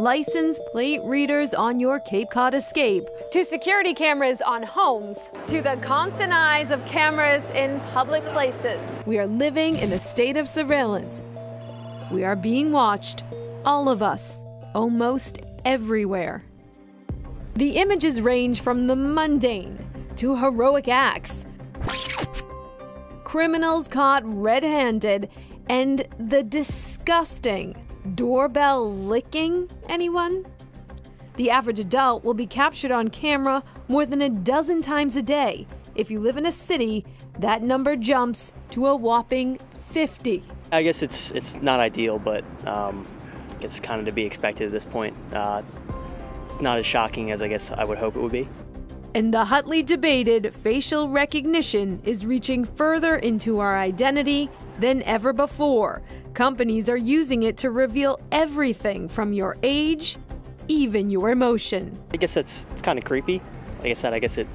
license plate readers on your Cape Cod Escape, to security cameras on homes, to the constant eyes of cameras in public places. We are living in a state of surveillance. We are being watched, all of us, almost everywhere. The images range from the mundane to heroic acts, criminals caught red-handed, and the disgusting doorbell licking. Anyone? The average adult will be captured on camera more than a dozen times a day. If you live in a city, that number jumps to a whopping 50. I guess it's not ideal, but it's kind of to be expected at this point. It's not as shocking as I guess I would hope it would be. And the hotly debated facial recognition is reaching further into our identity than ever before. Companies are using it to reveal everything from your age, even your emotion. I guess it's kind of creepy. Like I said, I guess it's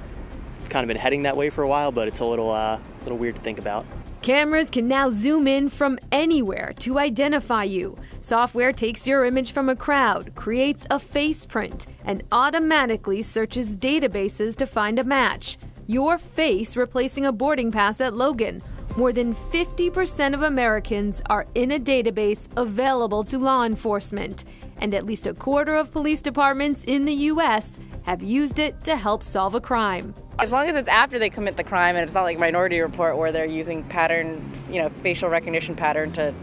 kind of been heading that way for a while, but it's a little weird to think about. Cameras can now zoom in from anywhere to identify you. Software takes your image from a crowd, creates a face print, and automatically searches databases to find a match. Your face replacing a boarding pass at Logan. More than 50% of Americans are in a database available to law enforcement, and at least a quarter of police departments in the U.S. have used it to help solve a crime. As long as it's after they commit the crime and it's not like Minority Report where they're using pattern, facial recognition pattern to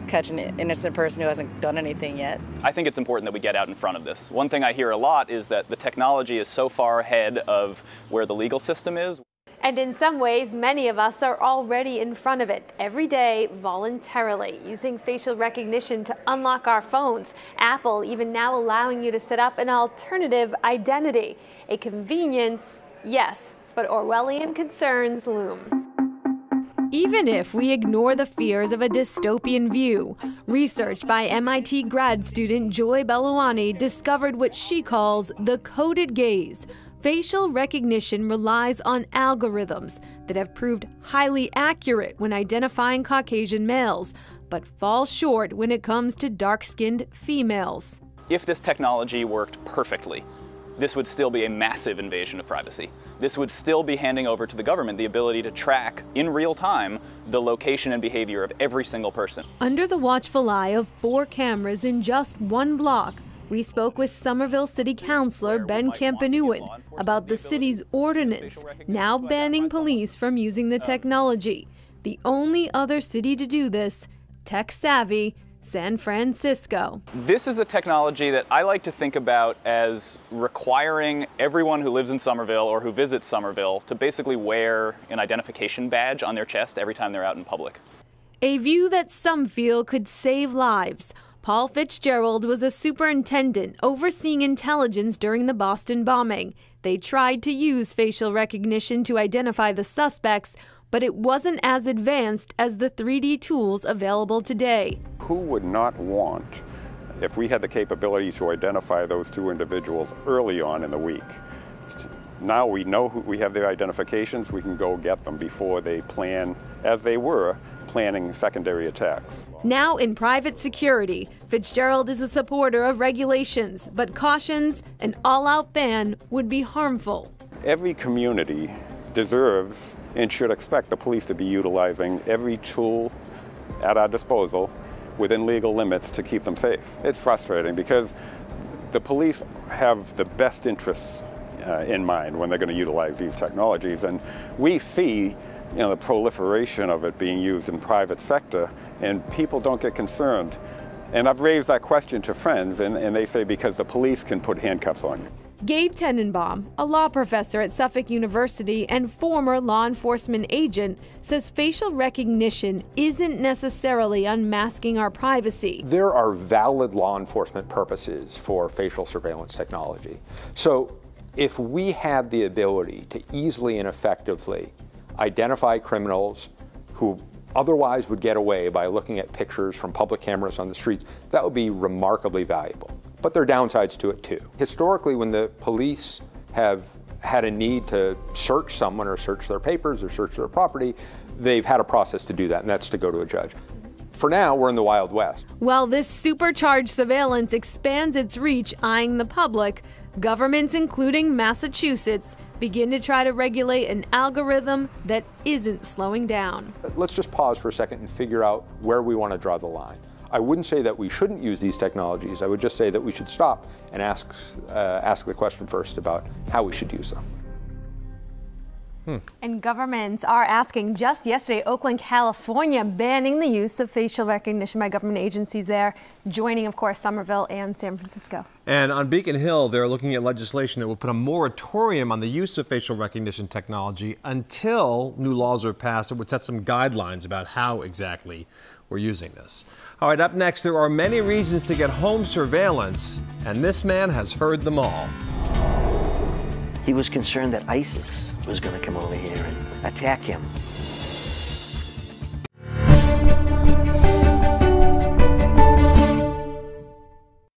catch an innocent person who hasn't done anything yet. I think it's important that we get out in front of this. One thing I hear a lot is that the technology is so far ahead of where the legal system is. And in some ways, many of us are already in front of it every day voluntarily, using facial recognition to unlock our phones. Apple even now allowing you to set up an alternative identity. A convenience, yes, but Orwellian concerns loom. Even if we ignore the fears of a dystopian view, research by MIT grad student Joy Belawani discovered what she calls the coded gaze. Facial recognition relies on algorithms that have proved highly accurate when identifying Caucasian males, but fall short when it comes to dark-skinned females. If this technology worked perfectly, this would still be a massive invasion of privacy. This would still be handing over to the government the ability to track in real time the location and behavior of every single person. Under the watchful eye of 4 cameras in just one block, we spoke with Somerville City Councilor Ben Campanuen about the city's ordinance now banning police from using the technology. The only other city to do this, tech-savvy, San Francisco. This is a technology that I like to think about as requiring everyone who lives in Somerville or who visits Somerville to basically wear an identification badge on their chest every time they're out in public. A view that some feel could save lives. Paul Fitzgerald was a superintendent overseeing intelligence during the Boston bombing. They tried to use facial recognition to identify the suspects, but it wasn't as advanced as the 3D tools available today. Who would not want, if we had the capability to identify those 2 individuals early on in the week? Now we know who we have their identifications, we can go get them before they plan, as they were, planning secondary attacks. Now in private security, Fitzgerald is a supporter of regulations, but cautions an all-out ban would be harmful. Every community deserves and should expect the police to be utilizing every tool at our disposal within legal limits to keep them safe. It's frustrating because the police have the best interests in mind when they're going to utilize these technologies, and we see the proliferation of it being used in private sector, and people don't get concerned. And I've raised that question to friends, and they say because the police can put handcuffs on you. Gabe Tenenbaum, a law professor at Suffolk University and former law enforcement agent, says facial recognition isn't necessarily unmasking our privacy. There are valid law enforcement purposes for facial surveillance technology. So if we had the ability to easily and effectively identify criminals who otherwise would get away by looking at pictures from public cameras on the streets, that would be remarkably valuable. But there are downsides to it too. Historically, when the police have had a need to search someone or search their papers or search their property, they've had a process to do that, and that's to go to a judge. For now, we're in the Wild West. While this supercharged surveillance expands its reach, eyeing the public, governments, including Massachusetts, begin to try to regulate an algorithm that isn't slowing down. Let's just pause for a second and figure out where we want to draw the line. I wouldn't say that we shouldn't use these technologies. I would just say that we should stop and ask the question first about how we should use them. And governments are asking. Just yesterday, Oakland, California, banning the use of facial recognition by government agencies there, joining, of course, Somerville and San Francisco. And on Beacon Hill, they're looking at legislation that will put a moratorium on the use of facial recognition technology until new laws are passed that would set some guidelines about how exactly we're using this. All right, up next, there are many reasons to get home surveillance, and this man has heard them all. He was concerned that ISIS was going to come over here and attack him.